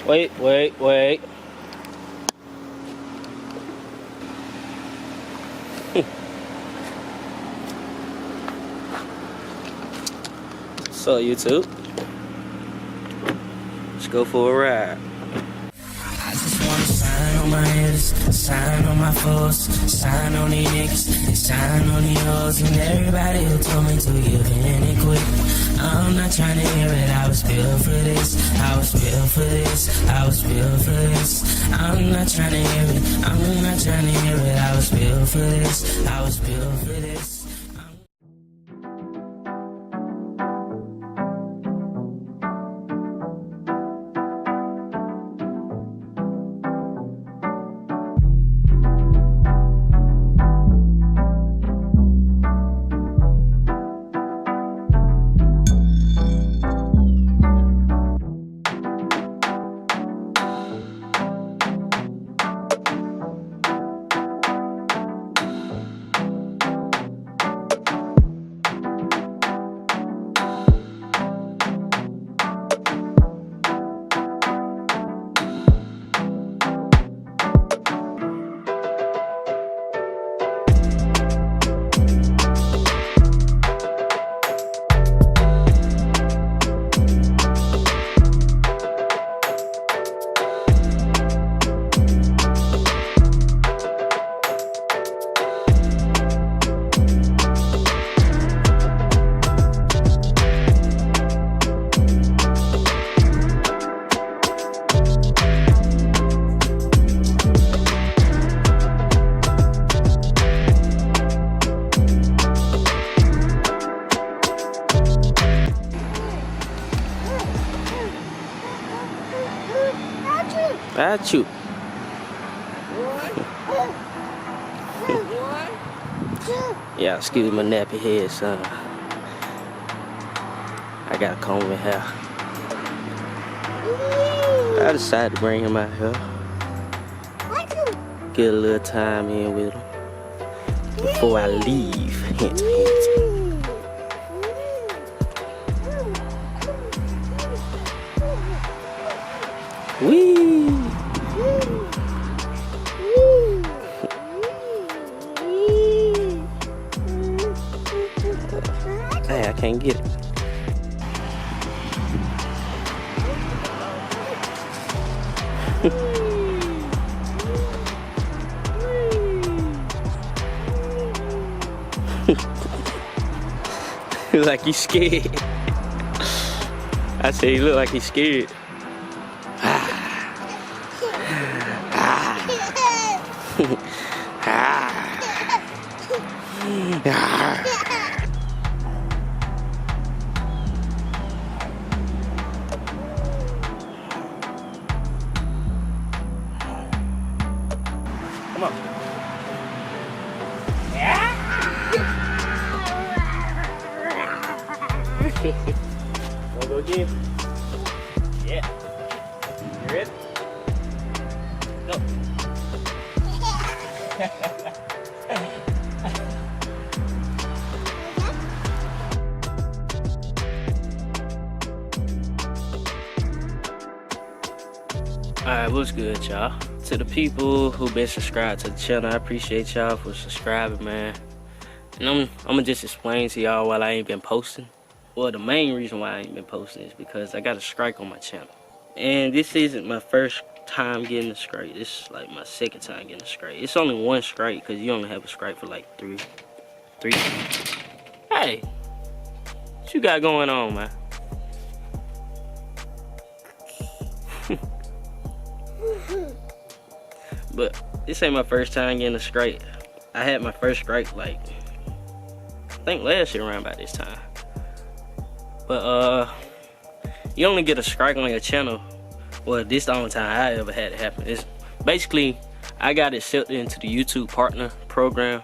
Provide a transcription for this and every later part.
Wait. So YouTube, let's go for a ride. I just wanna sign on my hitters, sign on my foes, sign on the niggas, and sign on the hoes, and everybody who told me to give in and quit. I'm not trying to hear it, I was built for this, I was built for this, I was built for this. I'm not trying to hear it, I'm not trying to hear it, I was built for this, I was built for this. Got you. Yeah, excuse my nappy head, son. I gotta comb my hair. I decided to bring him out here. Get a little time in with him before I leave. Hint, hint. Whee! Hey, I can't get it. Like he's scared. I say he look like he's scared. Come on. Wanna go again? Yeah. You ready? Go. Alright, what's good, y'all? To the people who been subscribed to the channel, I appreciate y'all for subscribing, man. And I'm gonna just explain to y'all why I ain't been posting. Well, the main reason why I ain't been posting is because I got a strike on my channel. And this isn't my first time getting a strike. This is like my second time getting a strike. It's only one strike because you only have a strike for like three. Hey, what you got going on, man? But this ain't my first time getting a strike. I had my first strike like, I think last year around about this time. But you only get a strike on your channel. Well, this is the only time I ever had it happen. It's basically, I got accepted into the YouTube Partner Program.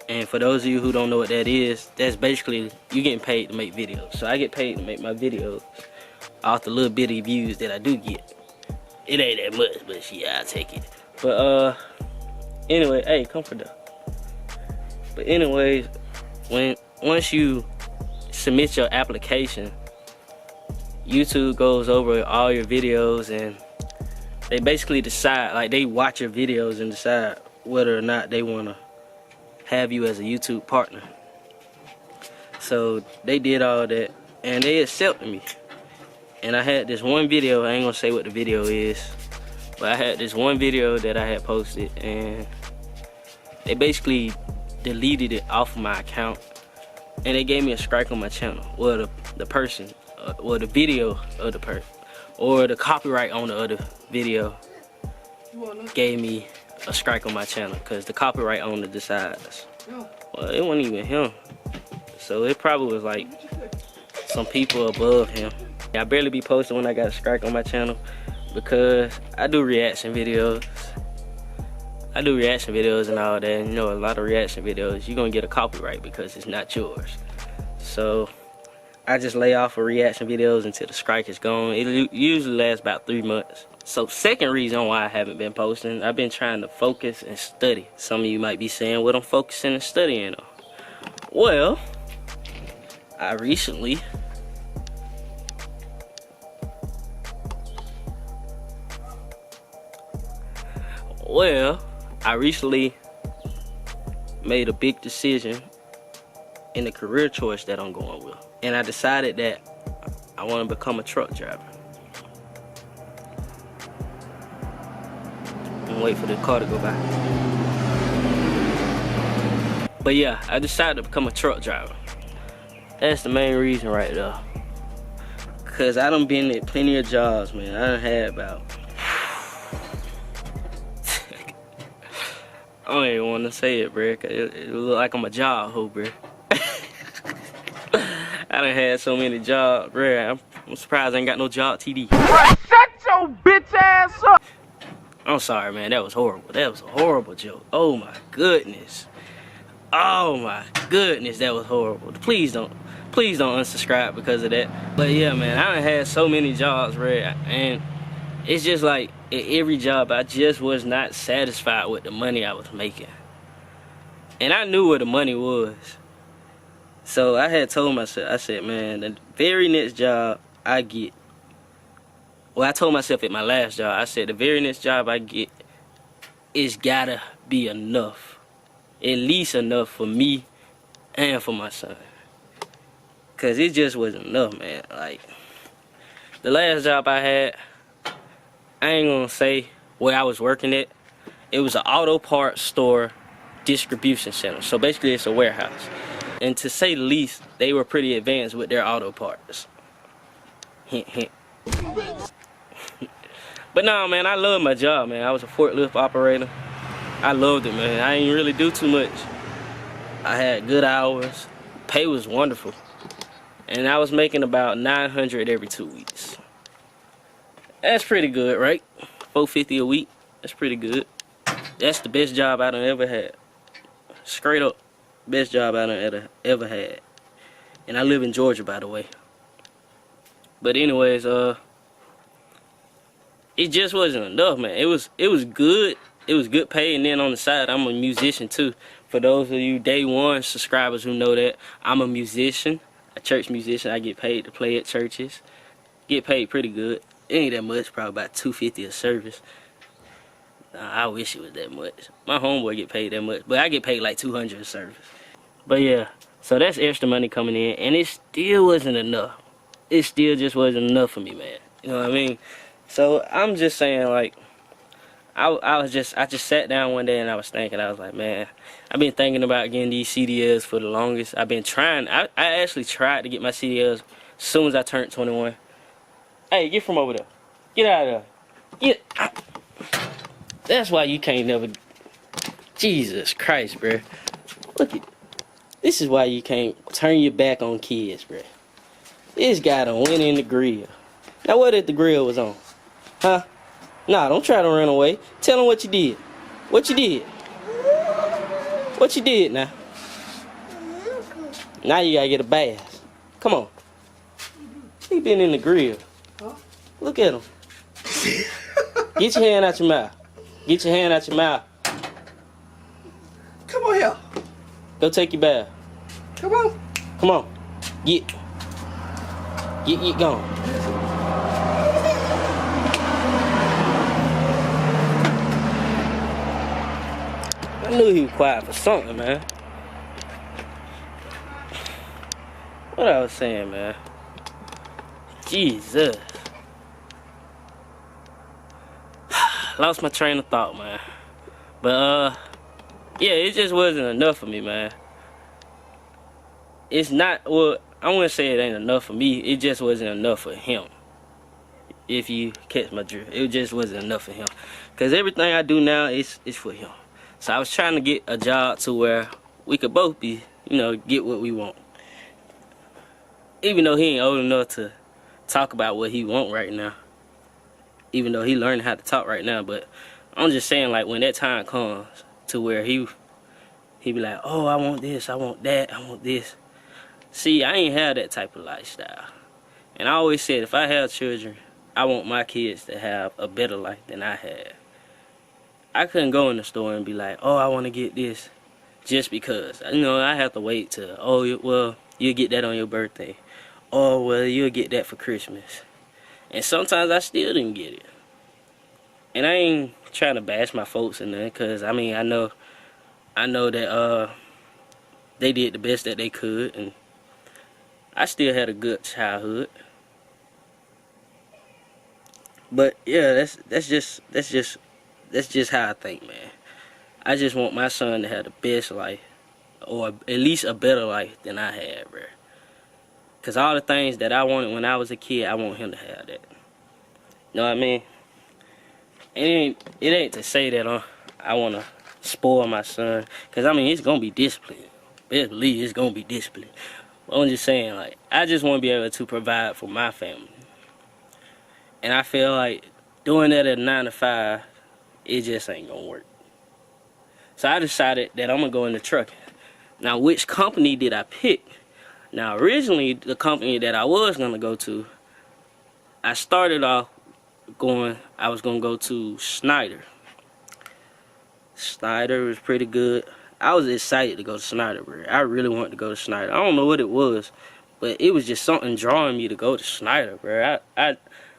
And for those of you who don't know what that is, that's basically you getting paid to make videos. So I get paid to make my videos off the little bitty views that I do get. It ain't that much, but yeah, I'll take it. But anyway, hey, come for that. But anyways, once you submit your application, YouTube goes over all your videos and they basically decide, like they watch your videos and decide whether or not they want to have you as a YouTube partner. So they did all that and they accepted me. And I had this one video, I ain't gonna say what the video is, but I had this one video that I had posted and they basically deleted it off of my account and they gave me a strike on my channel. Well, the person, well, the video of the person, or the copyright on the other video gave me a strike on my channel because the copyright owner decides. Well, it wasn't even him. So it probably was like some people above him. I barely be posting when I got a strike on my channel because I do reaction videos. I do reaction videos and all that, and you know, a lot of reaction videos, you're gonna get a copyright because it's not yours. So I just lay off of reaction videos until the strike is gone. It usually lasts about 3 months. So second reason why I haven't been posting, I've been trying to focus and study. Some of you might be saying, what I'm focusing and studying on. Well, I recently made a big decision in the career choice that I'm going with. And I decided that I want to become a truck driver. And wait for the car to go by. But yeah, I decided to become a truck driver. That's the main reason right there. Cause I done been at plenty of jobs, man. I done had about, I don't even want to say it, bruh. It look like I'm a job hoe, bruh. I done had so many jobs, bruh. I'm surprised I ain't got no job TD. Shut your bitch ass up! I'm sorry, man. That was horrible. That was a horrible joke. Oh my goodness. Oh my goodness, that was horrible. Please don't unsubscribe because of that. But yeah, man, I done had so many jobs, bruh. And it's just like, at every job, I just was not satisfied with the money I was making. And I knew where the money was. So I had told myself, I said, man, the very next job I get, well, I told myself at my last job, I said, the very next job I get, it's gotta be enough. At least enough for me and for my son. Cause it just wasn't enough, man. Like, the last job I had, I ain't gonna say where I was working at. It was an auto parts store distribution center. So basically it's a warehouse. And to say the least, they were pretty advanced with their auto parts. Hint, hint. But nah, man, I love my job, man. I was a forklift operator. I loved it, man. I ain't really do too much. I had good hours. Pay was wonderful. And I was making about $900 every 2 weeks. That's pretty good, right? $450 a week. That's pretty good. That's the best job I done ever had. Straight up, best job I done ever had. And I live in Georgia, by the way. But anyways, it just wasn't enough, man. It was good. It was good pay, and then on the side, I'm a musician too. For those of you day one subscribers who know that, I'm a musician, a church musician. I get paid to play at churches. Get paid pretty good. It ain't that much, probably about $250 a service. I wish it was that much. My homeboy get paid that much, but I get paid like $200 a service. But yeah, so that's extra money coming in, and it still wasn't enough. It still just wasn't enough for me, man. You know what I mean? So I'm just saying, like, I just sat down one day and I was thinking, I was like, man, I've been thinking about getting these CDLs for the longest. I've been trying. I actually tried to get my CDLs as soon as I turned 21. Hey, get from over there. Get out of there. Get. That's why you can't never. Jesus Christ, bruh. Look at. This is why you can't turn your back on kids, bruh. This guy done went in the grill. Now what if the grill was on? Huh? Nah, don't try to run away. Tell him what you did. What you did? What you did now? Now you gotta get a bath. Come on. He been in the grill. Look at him. Get your hand out your mouth. Get your hand out your mouth. Come on here. Go take your bath. Come on. Come on. Get gone. I knew he was quiet for something, man. What I was saying, man. Jesus. Lost my train of thought, man. But, yeah, it just wasn't enough for me, man. It's not, well, I wouldn't say it ain't enough for me. It just wasn't enough for him. If you catch my drift. It just wasn't enough for him. Because everything I do now is for him. So I was trying to get a job to where we could both be, you know, get what we want. Even though he ain't old enough to talk about what he want right now. Even though he learning how to talk right now. But I'm just saying, like, when that time comes to where he be like, oh, I want this, I want that, I want this. See, I ain't had that type of lifestyle. And I always said, if I have children, I want my kids to have a better life than I had. I couldn't go in the store and be like, oh, I want to get this just because. You know, I have to wait till, oh, well, you'll get that on your birthday. Oh, well, you'll get that for Christmas. And sometimes I still didn't get it. And I ain't trying to bash my folks in there, because, I mean, I know that they did the best that they could, and I still had a good childhood. But yeah, that's just how I think, man. I just want my son to have the best life, or at least a better life than I had, bro. Cause all the things that I wanted when I was a kid, I want him to have that. You know what I mean? It ain't to say that I want to spoil my son, cause I mean it's gonna be discipline. Best believe it's gonna be discipline. But I'm just saying, like, I just want to be able to provide for my family. And I feel like doing that at 9 to 5, it just ain't gonna work. So I decided that I'm gonna go into trucking. Now, which company did I pick? Now, originally, the company that I was gonna go to, I started off I was gonna go to Snyder. Snyder was pretty good. I was excited to go to Snyder, bro. I really wanted to go to Snyder. I don't know what it was, but it was just something drawing me to go to Snyder, bro.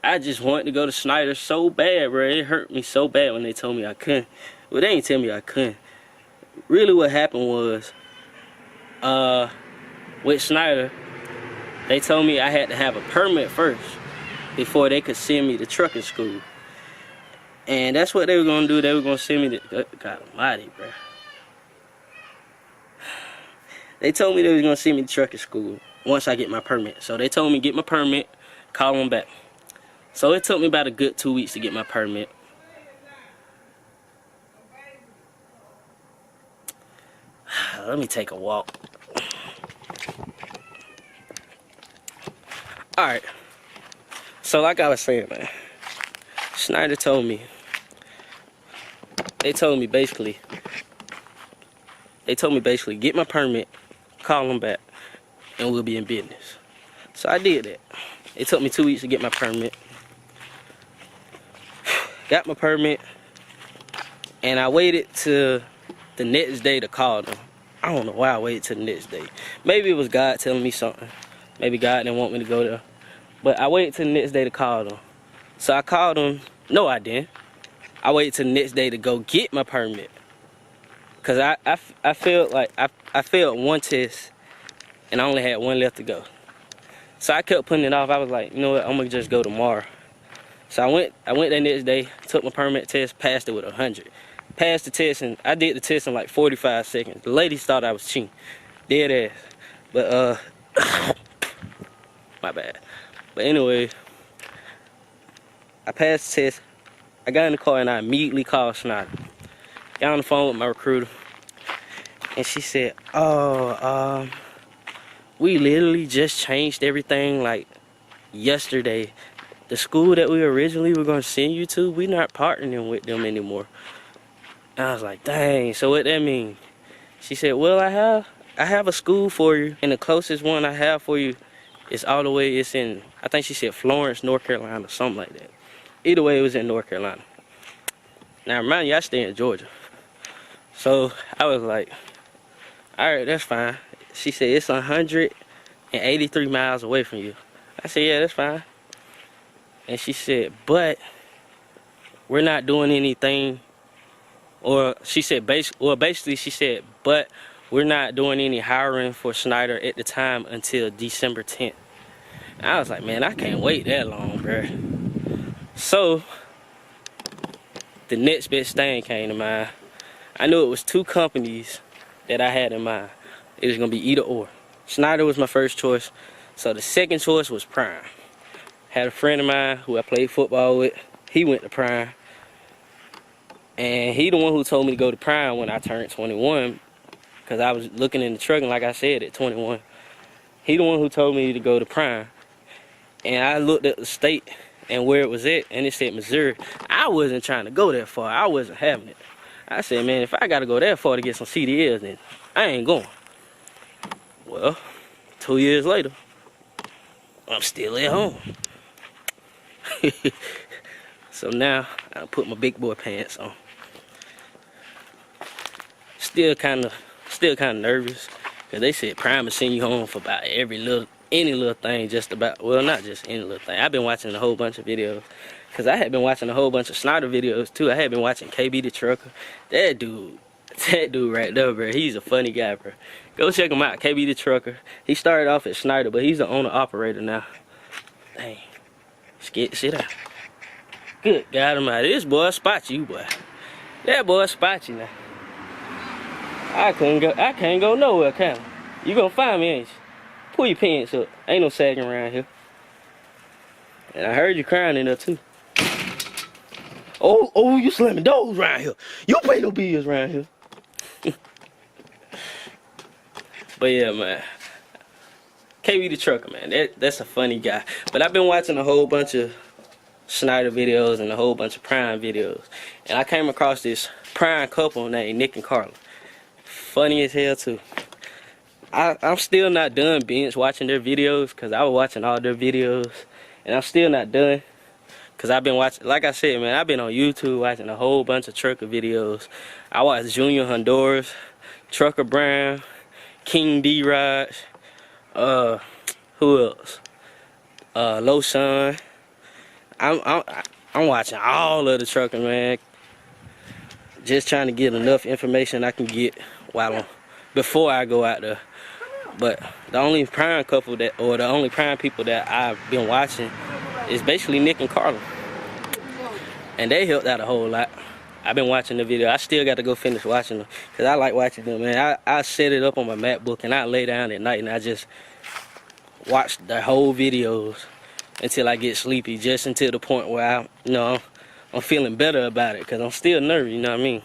I just wanted to go to Snyder so bad, bro. It hurt me so bad when they told me I couldn't. Well, they didn't tell me I couldn't. Really what happened was, with Snyder, they told me I had to have a permit first before they could send me to trucking school. And that's what they were going to do. They were going to send me to, God almighty, bro. They told me they was going to send me to trucking school once I get my permit. So they told me get my permit, call them back. So it took me about a good 2 weeks to get my permit. Let me take a walk. Alright. So like I was saying, man, Snyder told me, they told me basically get my permit, call them back, and we'll be in business. So I did that. It took me 2 weeks to get my permit. Got my permit, and I waited till the next day to call them. I don't know why I waited till the next day. Maybe it was God telling me something. Maybe God didn't want me to go there. But I waited till the next day to call them. So I called them. No, I didn't. I waited till the next day to go get my permit. Because I felt like I failed one test, and I only had one left to go. So I kept putting it off. I was like, you know what, I'm going to just go tomorrow. So I went that next day, took my permit test, passed it with 100. Passed the test, and I did the test in like 45 seconds. The ladies thought I was cheating. Dead ass. But, my bad. But anyway, I passed the test. I got in the car, and I immediately called Snyder. Got on the phone with my recruiter, and she said, oh, we literally just changed everything like yesterday. The school that we originally were going to send you to, we're not partnering with them anymore. And I was like, dang, so what that mean? She said, well, I have a school for you, and the closest one I have for you is all the way, it's in, I think she said Florence, North Carolina, or something like that. Either way, it was in North Carolina. Now, remind you, I stay in Georgia. So I was like, all right, that's fine. She said, it's 183 miles away from you. I said, yeah, that's fine. And she said, but we're not doing anything Or she said, basically she said, but we're not doing any hiring for Snyder at the time until December 10th. And I was like, man, I can't wait that long, bruh. So, the next best thing came to mind. I knew it was 2 companies that I had in mind. It was gonna be either or. Snyder was my first choice, so the second choice was Prime. Had a friend of mine who I played football with. He went to Prime, and he the one who told me to go to Prime when I turned 21, because I was looking in the trucking, like I said, at 21. He the one who told me to go to Prime, and I looked at the state and where it was at, and it said Missouri. I wasn't trying to go that far. I wasn't having it. I said, man, if I got to go that far to get some CDLs, then I ain't going. Well, 2 years later, I'm still at home. So now, I put my big boy pants on. Still kind of nervous, because they said Prime will send you home for about any little thing, just about, well, not just any little thing. I've been watching a whole bunch of videos, because I had been watching a whole bunch of Snyder videos too. I had been watching KB the Trucker. That dude right there, bro, he's a funny guy, bro. Go check him out, KB the Trucker. He started off at Snyder, but he's the owner-operator now. Dang, scared to sit down. Good God almighty, this boy spot you, boy. That boy spot you now. I can't go nowhere, can I? You gonna find me, ain't you? Pull your pants up. Ain't no sagging around here. And I heard you crying in there too. Oh, you slamming doors around here. You pay no bills around here. But yeah, man. KB the Trucker, man. That's a funny guy. But I've been watching a whole bunch of Snyder videos and a whole bunch of Prime videos. And I came across this Prime couple named Nick and Carla. Funny as hell too. I'm still not done binge watching their videos, because I was watching all their videos, and I'm still not done, because I've been watching, like I said, man, I've been on YouTube watching a whole bunch of trucker videos. I watched Junior Honduras, Trucker Brown, King D-Rod, who else? Low Sun. I'm watching all of the trucking, man, just trying to get enough information I can get before I go out there. But the only Prime couple the only Prime people that I've been watching is basically Nick and Carla. And they helped out a whole lot. I've been watching the video. I still got to go finish watching them, because I like watching them, man. I set it up on my MacBook, and I lay down at night and I just watch the whole videos until I get sleepy, just until the point where I'm feeling better about it, because I'm still nervous, you know what I mean?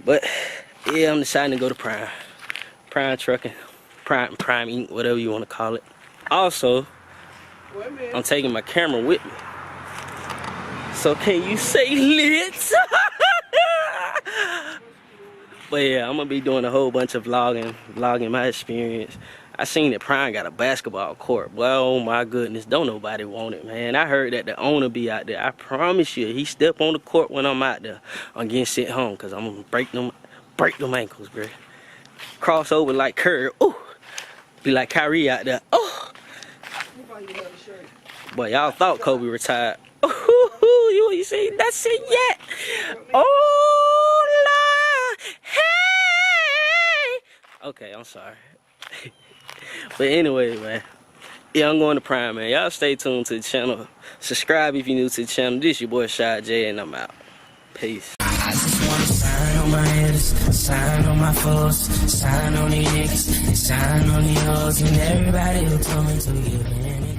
But yeah, I'm deciding to go to Prime. Prime Trucking, Prime Inc., whatever you want to call it. Also, I'm taking my camera with me. So can you say lit? But yeah, I'm going to be doing a whole bunch of vlogging my experience. I seen that Prime got a basketball court. Well, oh my goodness, don't nobody want it, man. I heard that the owner be out there. I promise you, he step on the court when I'm out there, I'm getting sent home, because I'm going to break them ankles, bro. Cross over like Curry. Ooh. Be like Kyrie out there. Oh. Boy, y'all thought Kobe retired. Ooh, you see, that's it yet. Oh, Lord. Hey. Okay, I'm sorry. But anyway, man. Yeah, I'm going to Prime, man. Y'all stay tuned to the channel. Subscribe if you're new to the channel. This your boy Shot J, and I'm out. Peace. I just wanna sign on my haters, sign on my foes, sign on the niggas, and sign on the hoes, and everybody who told me to give in.